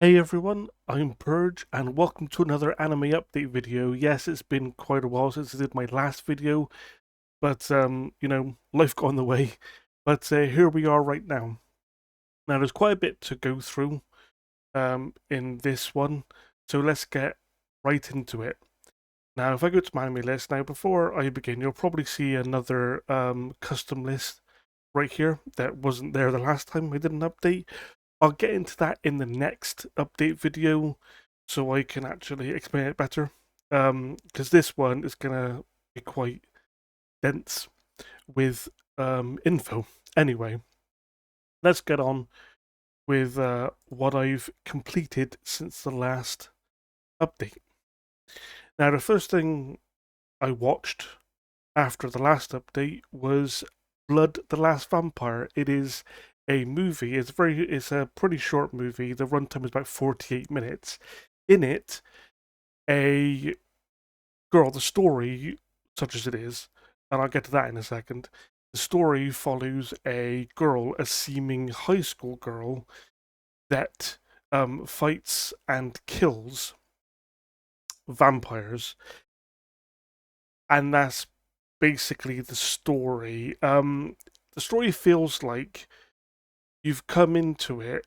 Hey everyone, I'm Purge and welcome to another anime update video. Yes, it's been quite a while since I did my last video, but life got in the way. But here we are right now. Now there's quite a bit to go through in this one, so let's get right into it. Now if I go to my anime list, now before I begin, you'll probably see another custom list right here that wasn't there the last time I did an update. I'll get into that in the next update video so I can actually explain it better. Because this one is going to be quite dense with info. Anyway, let's get on with what I've completed since the last update. Now, the first thing I watched after the last update was Blood the Last Vampire. It is a movie. It's a pretty short movie. The runtime is about 48 minutes. In it, a girl, the story, such as it is, and I'll get to that in a second. The story follows a girl, a seeming high school girl, that fights and kills vampires, and that's basically the story. The story feels like you've come into it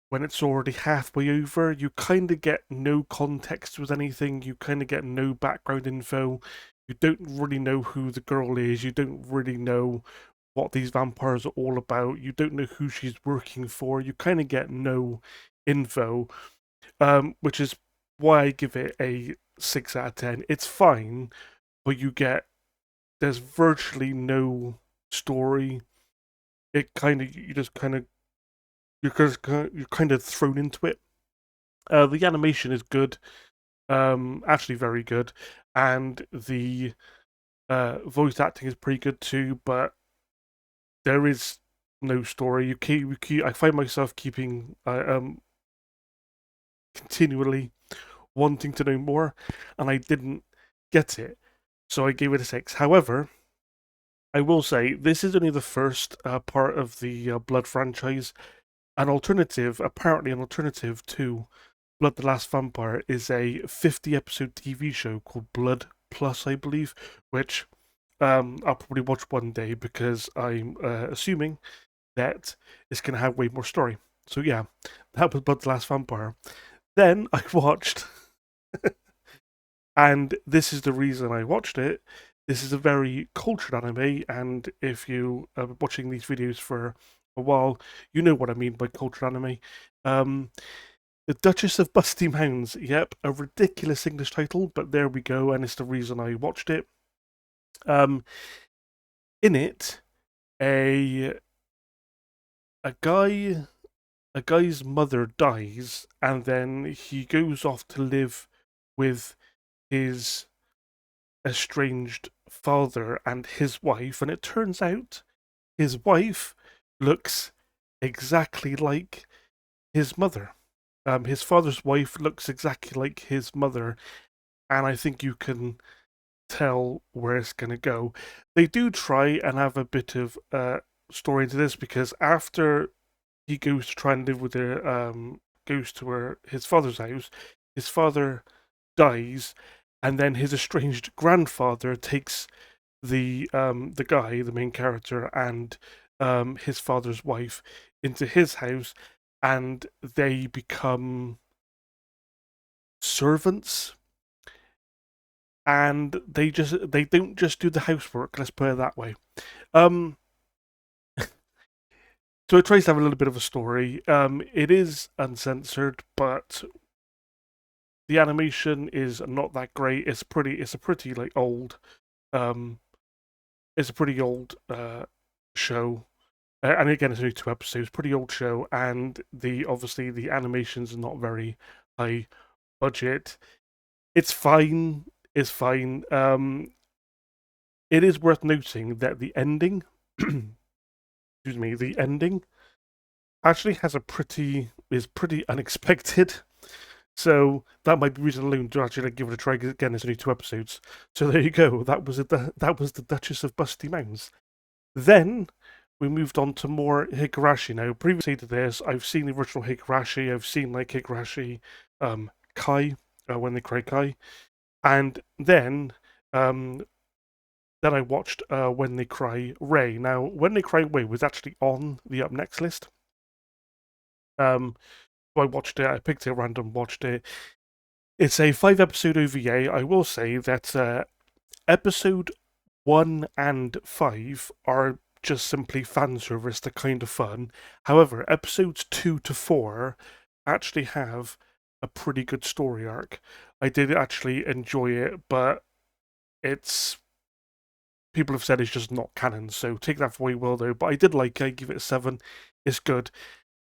when it's already halfway over. You kind of get no context with anything. You kind of get no background info. You don't really know who the girl is. You don't really know what these vampires are all about. You don't know who she's working for. You kind of get no info, which is why I give it a 6 out of 10. It's fine, but there's virtually no story. You're kind of thrown into it. The animation is good, actually very good, and the voice acting is pretty good too. But there is no story. I find myself keeping continually wanting to know more, and I didn't get it, so I gave it a 6. However, I will say this is only the first part of the Blood franchise. Apparently an alternative to Blood the Last Vampire is a 50 episode TV show called Blood Plus, I believe, which I'll probably watch one day because I'm assuming that it's going to have way more story. So yeah, that was Blood the Last Vampire. Then I watched, and this is the reason I watched it. This is a very cultured anime, and if you are watching these videos for a while, you know what I mean by cultured anime. Um, The Duchess of Busty Mounds. Yep, a ridiculous English title, but there we go, and it's the reason I watched it. Um, in it, a a guy a guy's mother dies, and then he goes off to live with his estranged father and his wife, and it turns out his wife looks exactly like his mother. His father's wife looks exactly like his mother, and I think you can tell where it's going to go. They do try and have a bit of story into this because after he goes to try and live with goes to his father's house, his father dies, and then his estranged grandfather takes the main character, and his father's wife into his house, and they become servants, and they don't just do the housework. Let's put it that way. Um, so it tries to have a little bit of a story. It is uncensored, but the animation is not that great. It's a pretty like old. Um, it's a pretty old show. And again, it's only 2 episodes. Pretty old show, and obviously the animations are not very high budget. It's fine. It's fine. It is worth noting that the ending, excuse me, the ending actually is pretty unexpected. So that might be reason alone to actually give it a try. Again, it's only 2 episodes. So there you go. That was the Duchess of Busty Mounds. Then we moved on to more Higurashi. Now, previously to this, I've seen the original Higurashi. I've seen like Higurashi Kai, When They Cry Kai, and then I watched When They Cry Ray. Now, When They Cry Ray was actually on the up next list. So I watched it. I picked it at random, watched it. It's a 5-episode OVA. I will say that episode 1 and 5 are just simply fan service. They're kind of fun. However, episodes 2 to 4 actually have a pretty good story arc. I did actually enjoy it, but it's people have said it's just not canon, so take that for what you will, though. But I did like it. I give it a 7. It's good,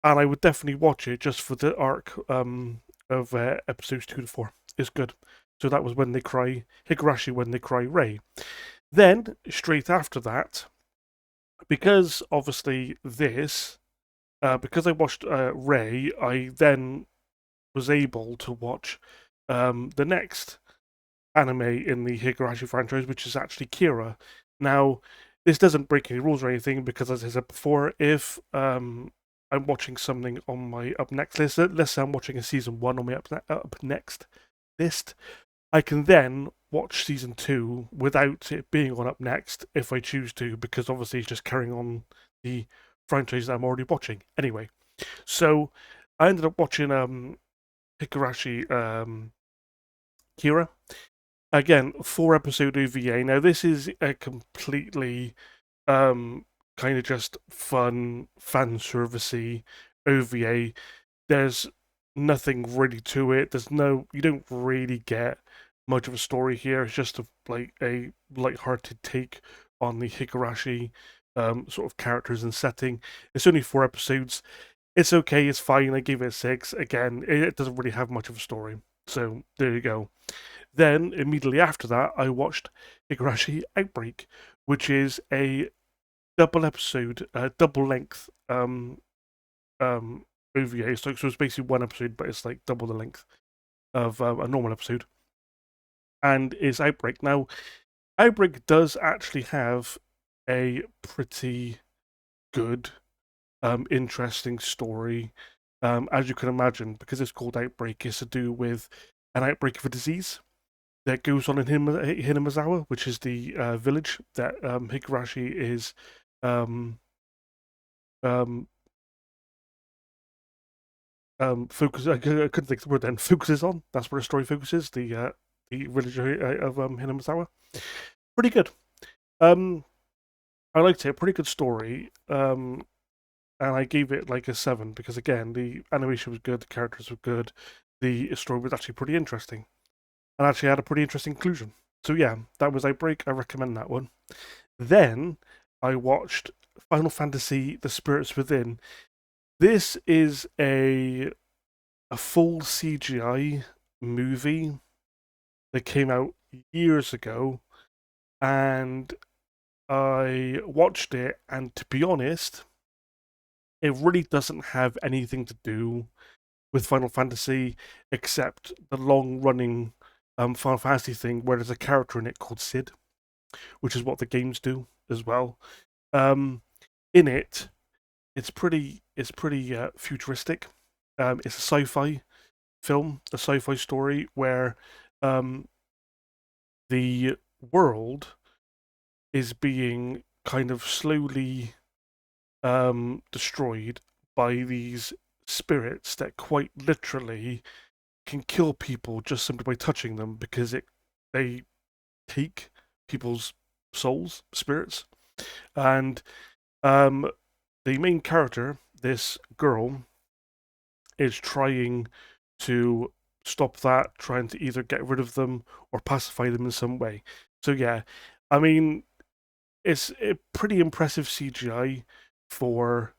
and I would definitely watch it just for the arc of episodes 2 to 4. It's good. So that was When They Cry Higurashi, When They Cry Ray. Then straight after that, because obviously because I watched Ray, I then was able to watch the next anime in the Higurashi franchise, which is actually Kira. Now, this doesn't break any rules or anything because, as I said before, if I'm watching something on my up next list, let's say I'm watching a season 1 on my up next list, I can then watch season 2 without it being on up next if I choose to, because obviously it's just carrying on the franchise that I'm already watching. Anyway, so I ended up watching Higurashi Kira. Again, 4-episode OVA. Now, this is a completely kind of just fun, fan servicey OVA. There's nothing really to it. You don't really get much of a story here. It's just a light-hearted take on the Higurashi sort of characters and setting. It's only 4 episodes. It's okay. It's fine. I gave it a 6. Again, it doesn't really have much of a story. So there you go. Then, immediately after that, I watched Higurashi Outbreak, which is a double episode, double length OVA. So it's basically 1 episode, but it's like double the length of a normal episode. And is Outbreak. Now, Outbreak does actually have a pretty good, interesting story. As you can imagine, because it's called Outbreak, it's to do with an outbreak of a disease that goes on in Hinamizawa, which is the village that Higurashi is focus. I couldn't think of the word then. Focuses on. That's where the story focuses. The village of Hinamizawa. Pretty good. I liked it. Pretty good story. And I gave it like a 7 because again the animation was good, the characters were good, the story was actually pretty interesting, and actually had a pretty interesting conclusion. So yeah, that was Outbreak. I recommend that one. Then I watched Final Fantasy: The Spirits Within. This is a full CGI movie that came out years ago, and I watched it, and to be honest, it really doesn't have anything to do with Final Fantasy except the long-running Final Fantasy thing where there's a character in it called Sid, which is what the games do as well. In it, it's pretty futuristic. It's a sci-fi film, a sci-fi story where the world is being kind of slowly destroyed by these spirits that quite literally can kill people just simply by touching them because they take people's souls, spirits, and the main character, this girl, is trying to stop that, trying to either get rid of them or pacify them in some way. So yeah, I mean, it's a pretty impressive CGI for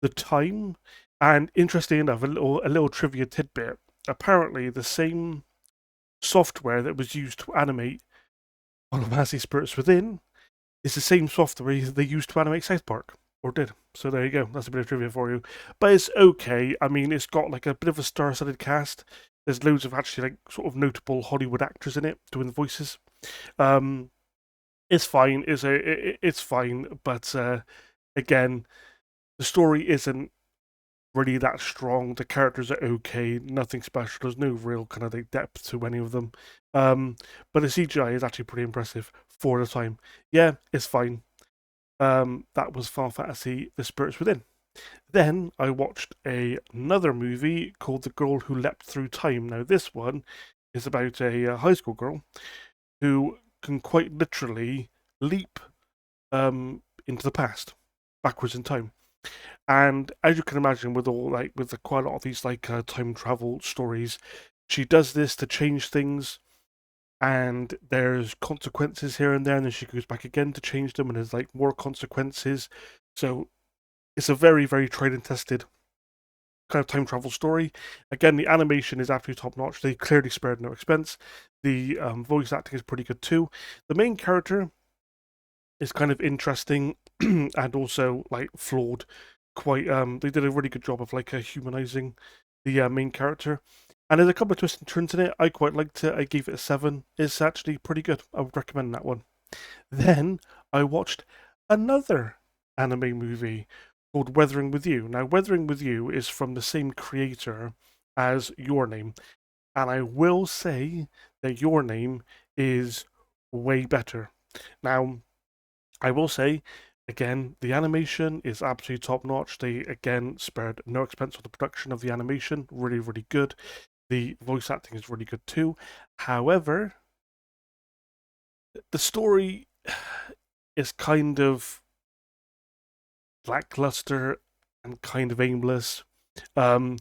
the time. And interesting enough, a little trivia tidbit. Apparently, the same software that was used to animate Final Fantasy Spirits Within is the same software they used to animate South Park, or did. So there you go. That's a bit of trivia for you. But it's okay. I mean, it's got like a bit of a star-studded cast. There's loads of actually like sort of notable Hollywood actors in it doing the voices. It's fine. It's fine, but again, the story isn't really that strong. The characters are okay, nothing special. There's no real kind of like depth to any of them. But the CGI is actually pretty impressive for the time. Yeah, it's fine. That was Final Fantasy: The Spirits Within. Then I watched another movie called The Girl Who Leapt Through Time. Now this one is about a high school girl who can quite literally leap into the past, backwards in time. And as you can imagine, with all like with quite a lot of these like time travel stories, she does this to change things, and there's consequences here and there, and then she goes back again to change them, and there's like more consequences. So it's a very, very tried and tested kind of time travel story. Again, the animation is absolutely top notch. They clearly spared no expense. The voice acting is pretty good too. The main character is kind of interesting and also like flawed. Quite, they did a really good job of like humanizing the main character. And there's a couple of twists and turns in it. I quite liked it. I gave it a 7. It's actually pretty good. I would recommend that one. Then I watched another anime movie called Weathering with You. Now, Weathering with You is from the same creator as Your Name. And I will say that Your Name is way better. Now, I will say, again, the animation is absolutely top notch. They, again, spared no expense on the production of the animation. Really, really good. The voice acting is really good too. However, the story is kind of lackluster and kind of aimless. Um,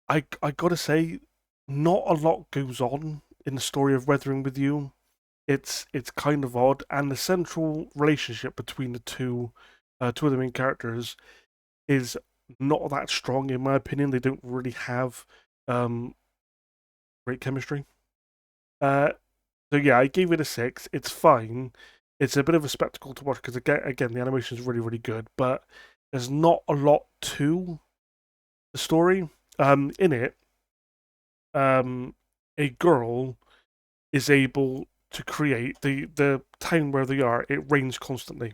I gotta say, not a lot goes on in the story of Weathering with You. It's kind of odd, and the central relationship between the two of the main characters is not that strong in my opinion. They don't really have um, great chemistry. Uh, so yeah, I gave it a 6. It's fine. It's a bit of a spectacle to watch because again the animation is really really good, but there's not a lot to the story. In it, a girl is able to create the town where they are. It rains constantly,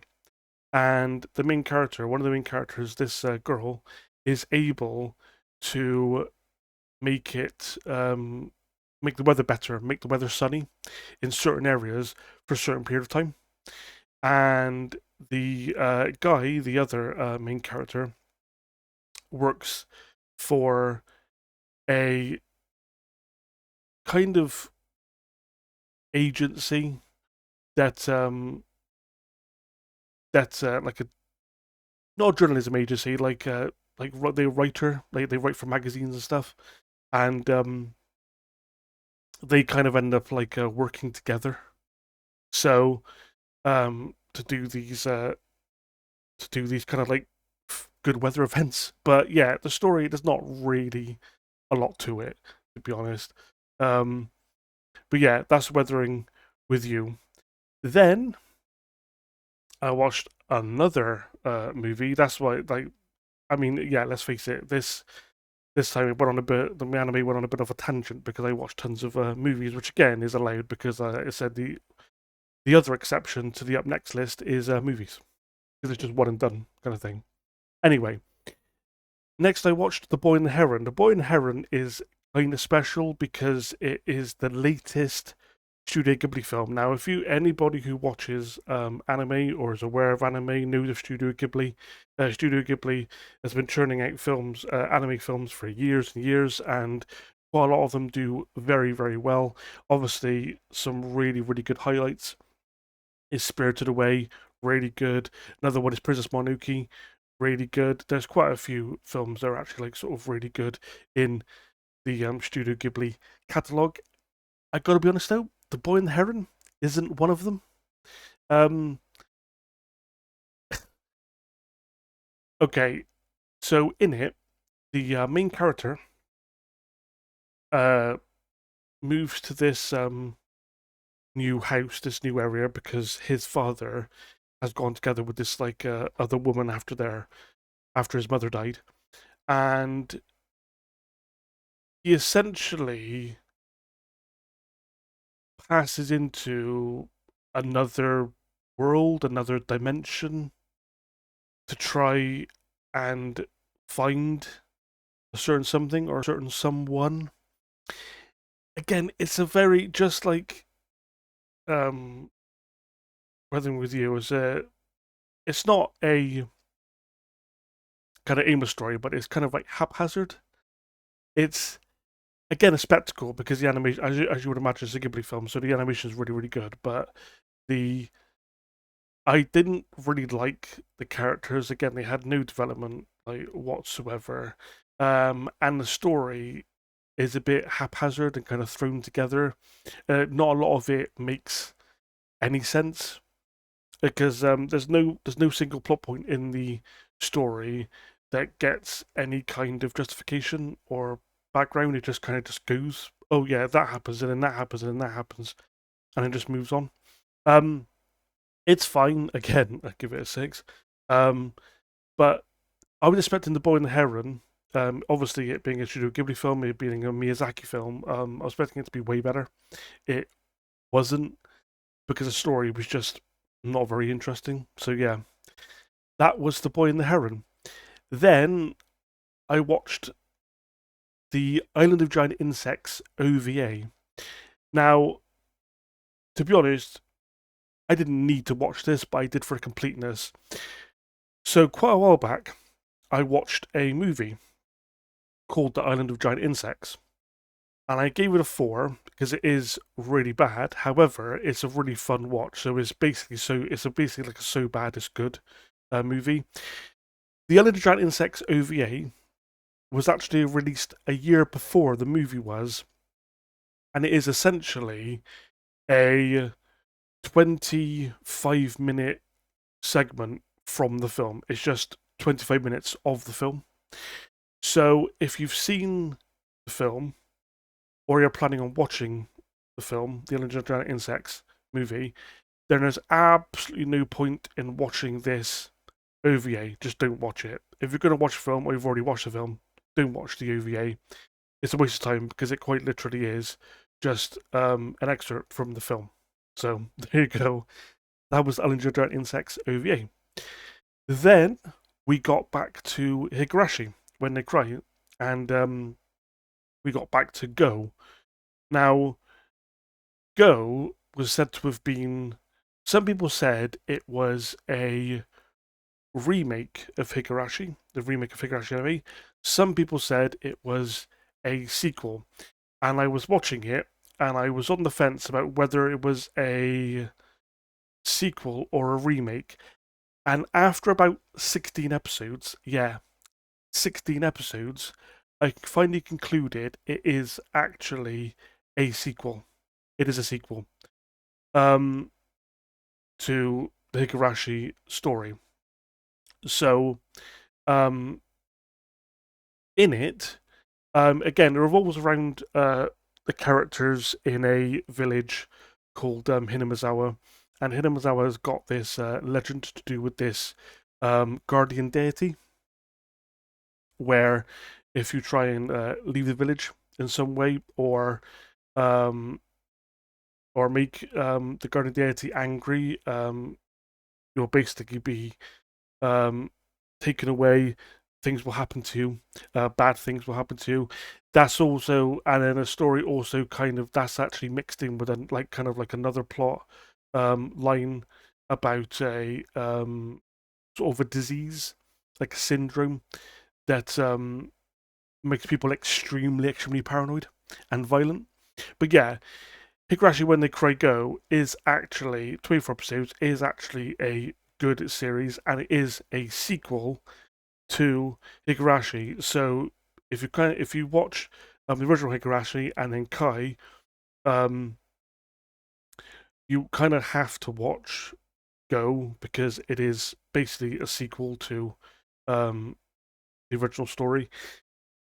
and the main character, one of the main characters, this girl, is able to make it make the weather better, make the weather sunny in certain areas for a certain period of time. And the guy, the other main character, works for a kind of agency that that's like a not a journalism agency, like they writer, like they write for magazines and stuff, and they kind of end up like working together. So to do these kind of like good weather events. But yeah, the story there's not really a lot to it, to be honest. Um, but yeah, that's Weathering with You. Then I watched another movie. That's why, like, I mean, yeah, let's face it. This time it went on a bit. The anime went on a bit of a tangent because I watched tons of movies, which again is allowed because it said the other exception to the up next list is movies because it's just one and done kind of thing. Anyway, next, I watched The Boy and the Heron. The Boy and the Heron is kind of special because it is the latest Studio Ghibli film. Now, if you anybody who watches anime or is aware of anime knows of Studio Ghibli. Studio Ghibli has been churning out films, anime films, for years and years, and while a lot of them do very, very well, obviously some really, really good highlights is Spirited Away, really good. Another one is Princess Mononoke, really good. There's quite a few films that are actually like sort of really good in the Studio Ghibli catalog. I gotta be honest though, The Boy and the Heron isn't one of them. Um, okay, so in it, the main character uh, moves to this new house, this new area, because his father has gone together with this like other woman after his mother died, and he essentially passes into another world, another dimension, to try and find a certain something or a certain someone. Again, it's a very, just like Weathering with You is it's not a kind of aimless story, but it's kind of like haphazard. It's again a spectacle because the animation, as you would imagine, it's a Ghibli film, so the animation is really really good. But the I didn't really like the characters. Again, they had no development like whatsoever, and the story is a bit haphazard and kind of thrown together. Not a lot of it makes any sense because there's no single plot point in the story that gets any kind of justification or background. It just kind of just goes, oh yeah, that happens, and then that happens, and then that happens, and it just moves on. Um, it's fine. Again, I give it a 6. Um, but I was expecting The Boy and the Heron. Obviously, it being a Studio Ghibli film, it being a Miyazaki film, I was expecting it to be way better. It wasn't because the story was just not very interesting. So yeah, that was The Boy and the Heron. Then I watched the Island of Giant Insects OVA. Now, to be honest, I didn't need to watch this, but I did for completeness. So quite a while back, I watched a movie called The Island of Giant Insects. And I gave it a 4 because it is really bad. However, it's a really fun watch. So it's basically like a so bad it's good movie. The Island of Giant Insects OVA was actually released a year before the movie was, and it is essentially a 25-minute segment from the film. It's just 25 minutes of the film. So if you've seen the film, or you're planning on watching the film, the Island of Giant Insects movie, then there's absolutely no point in watching this OVA. Just don't watch it. If you're going to watch a film or you've already watched the film, don't watch the OVA. It's a waste of time because it quite literally is just an excerpt from the film. So there you go. That was Island of Giant Insects OVA. Then we got back to Higurashi When They Cry, and we got back to Go. Now, Go was said to have been. Some people said it was a remake of Higurashi, the remake of Higurashi anime. Some people said it was a sequel, and I was watching it, and I was on the fence about whether it was a sequel or a remake. And after about 16 episodes, yeah, 16 episodes, I finally concluded it is actually a sequel. It is a sequel to the Higurashi story. So, um, in it, again, it revolves around the characters in a village called Hinamizawa, and Hinamizawa's got this legend to do with this guardian deity, where if you try and leave the village in some way, um, or make the guardian deity angry, you'll basically be um, taken away. Things will happen to you. Bad things will happen to you. That's also, and then a story also kind of that's actually mixed in with like kind of like another plot line about a sort of a disease, like a syndrome that makes people extremely paranoid and violent. But yeah, Higurashi When They Cry Go is actually 24 episodes, is actually a good series, and it is a sequel to Higurashi. So if you watch the original Higurashi and then Kai, um, you kind of have to watch Go because it is basically a sequel to the original story.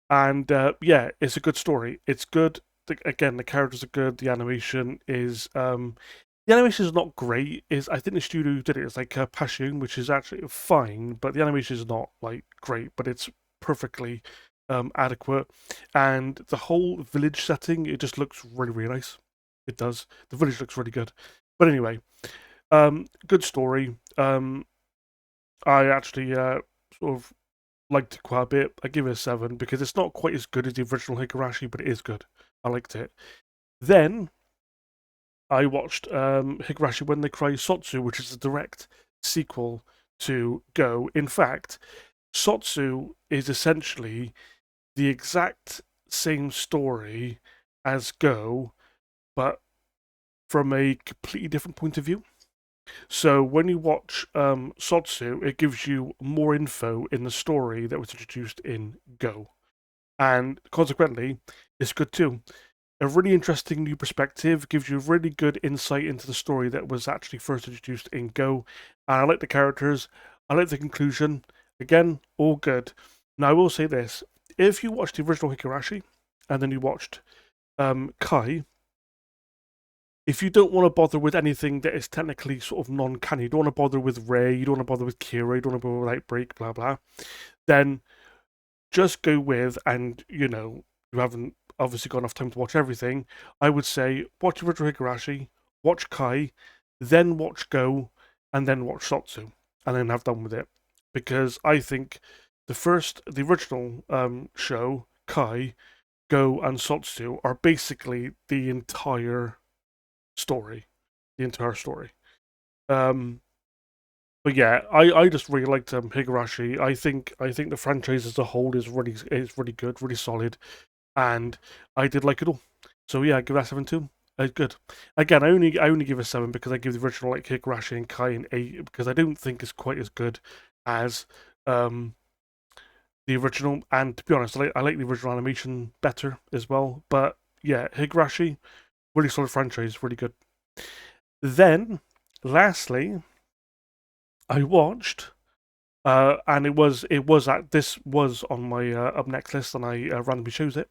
And yeah, it's a good story. It's good. Again, the characters are good. The animation is not great. Is I think the studio who did it is like Passion, which is actually fine, but the animation is not like great, but it's perfectly adequate. And the whole village setting, it just looks really nice. It does. The village looks really good. But anyway, good story. I actually sort of liked it quite a bit. I give it a 7 because it's not quite as good as the original Higurashi, but it is good. I liked it. Then I watched Higurashi When They Cry Sotsu, which is a direct sequel to Go. In fact, Sotsu is essentially the exact same story as Go, but from a completely different point of view. So when you watch Sotsu, it gives you more info in the story that was introduced in Go. And consequently, it's good too. A really interesting new perspective, gives you really good insight into the story that was actually first introduced in Go. And I like the characters, I like the conclusion. Again, all good. Now, I will say this, if you watched the original Higurashi and then you watched Kai, if you don't want to bother with anything that is technically sort of non-canon, you don't want to bother with Ray, you don't want to bother with Kira, you don't want to bother with Outbreak, blah blah, then just go with, and you haven't obviously got enough time to watch everything. I would say watch original Higurashi, watch Kai, then watch Go, and then watch Sotsu, and then have done with it. Because I think the original show, Kai, Go, and Sotsu are basically the entire story, the entire story. Um, but yeah, I just really liked Higurashi. I think the franchise as a whole is really good, really solid, and I did like it all. So yeah, I give that 7 too. It's good. Again, I only give it 7 because I give the original like Higurashi and Kai an 8 because I don't think it's quite as good as um the original. And to be honest, I like the original animation better as well. But yeah, Higurashi, really solid franchise, really good. Then, lastly, I watched, and this was on my up next list, and I randomly chose it.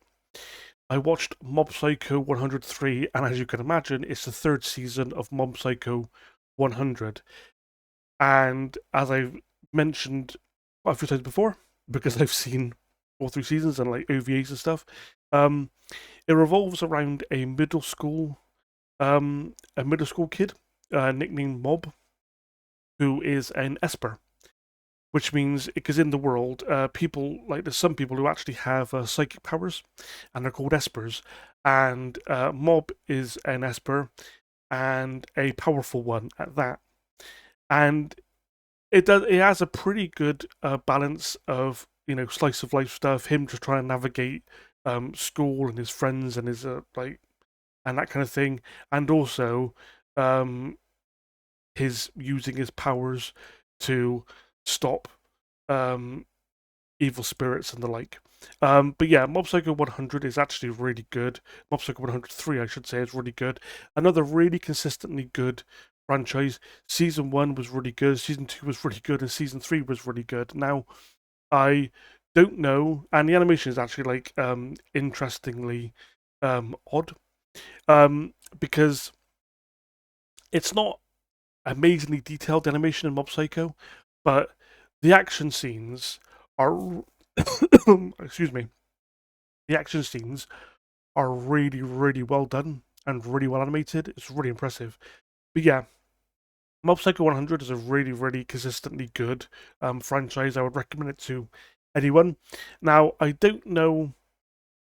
I watched Mob Psycho 103, and as you can imagine, it's the third season of Mob Psycho 100. And as I've mentioned quite a few times before, because I've seen all three seasons and like OVAs and stuff, um, it revolves around a middle school kid, nicknamed Mob, who is an Esper, which means because in the world, people like there's some people who actually have psychic powers, and they're called espers. And Mob is an esper, and a powerful one at that. And it has a pretty good balance of slice of life stuff. Him just trying to navigate school and his friends and his and that kind of thing, and also um, his using his powers to stop um, evil spirits and the like. But yeah, Mob Psycho 100 is actually really good. Mob Psycho 103, I should say, is really good. Another really consistently good franchise. Season 1 was really good, Season 2 was really good, and Season 3 was really good. Now, I don't know, and the animation is actually interestingly odd, because it's not amazingly detailed animation in Mob Psycho, but the action scenes are excuse me, the action scenes are really, really well done and really well animated. It's really impressive. But yeah, Mob Psycho 100 is a really, really consistently good franchise. I would recommend it to anyone. Now, I don't know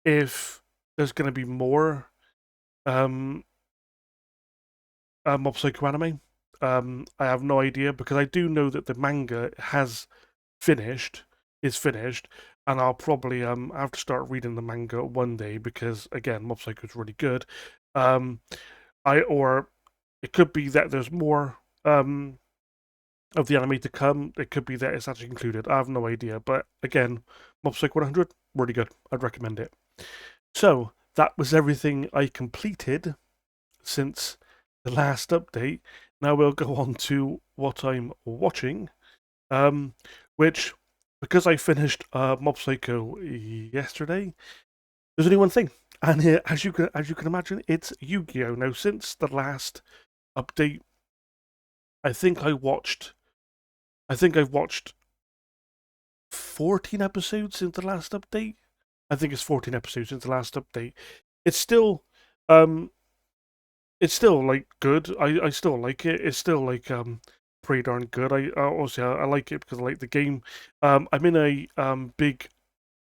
if there's going to be more um, Mob Psycho anime. I have no idea because I do know that the manga finished, is finished, and I'll probably have to start reading the manga one day because again, Mob Psycho is really good. Um, or it could be that there's more of the anime to come. It could be that it's actually included. I have no idea, but again, Mob Psycho 100, really good. I'd recommend it. So that was everything I completed since the last update. Now we'll go on to what I'm watching, which, because I finished Mob Psycho yesterday, there's only one thing, and as you can imagine, it's Yu-Gi-Oh. Now, since the last update, I think I've watched 14 episodes since the last update. I think it's 14 episodes since the last update. It's still um it's still like good. I still like it. It's still like pretty darn good. I like it because I like the game. I'm in a big,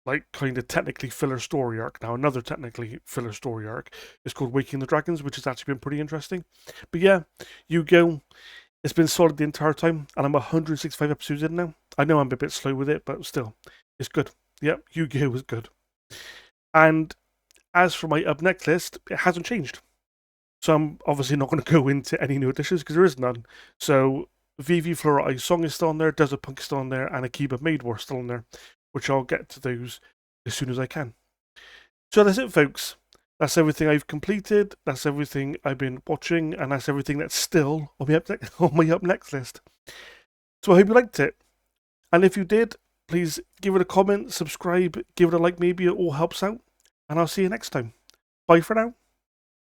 like, kind of technically filler story arc now. Another technically filler story arc. It's called Waking the Dragons, which has actually been pretty interesting. But yeah, Yu-Gi-Oh! It's been solid the entire time, and I'm 165 episodes in now. I know I'm a bit slow with it, but still, it's good. Yep, Yu-Gi-Oh! Was good. And as for my up next list, it hasn't changed. So I'm obviously not going to go into any new additions because there is none. So Vivi Flora Ice Song is still on there, Desert Punk is still on there, and Akiba Maid War still on there, which I'll get to those as soon as I can. So that's it, folks. That's everything I've completed. That's everything I've been watching, and that's everything that's still on my up next list. So I hope you liked it, and if you did, please give it a comment, subscribe, give it a like. Maybe it all helps out, and I'll see you next time. Bye for now.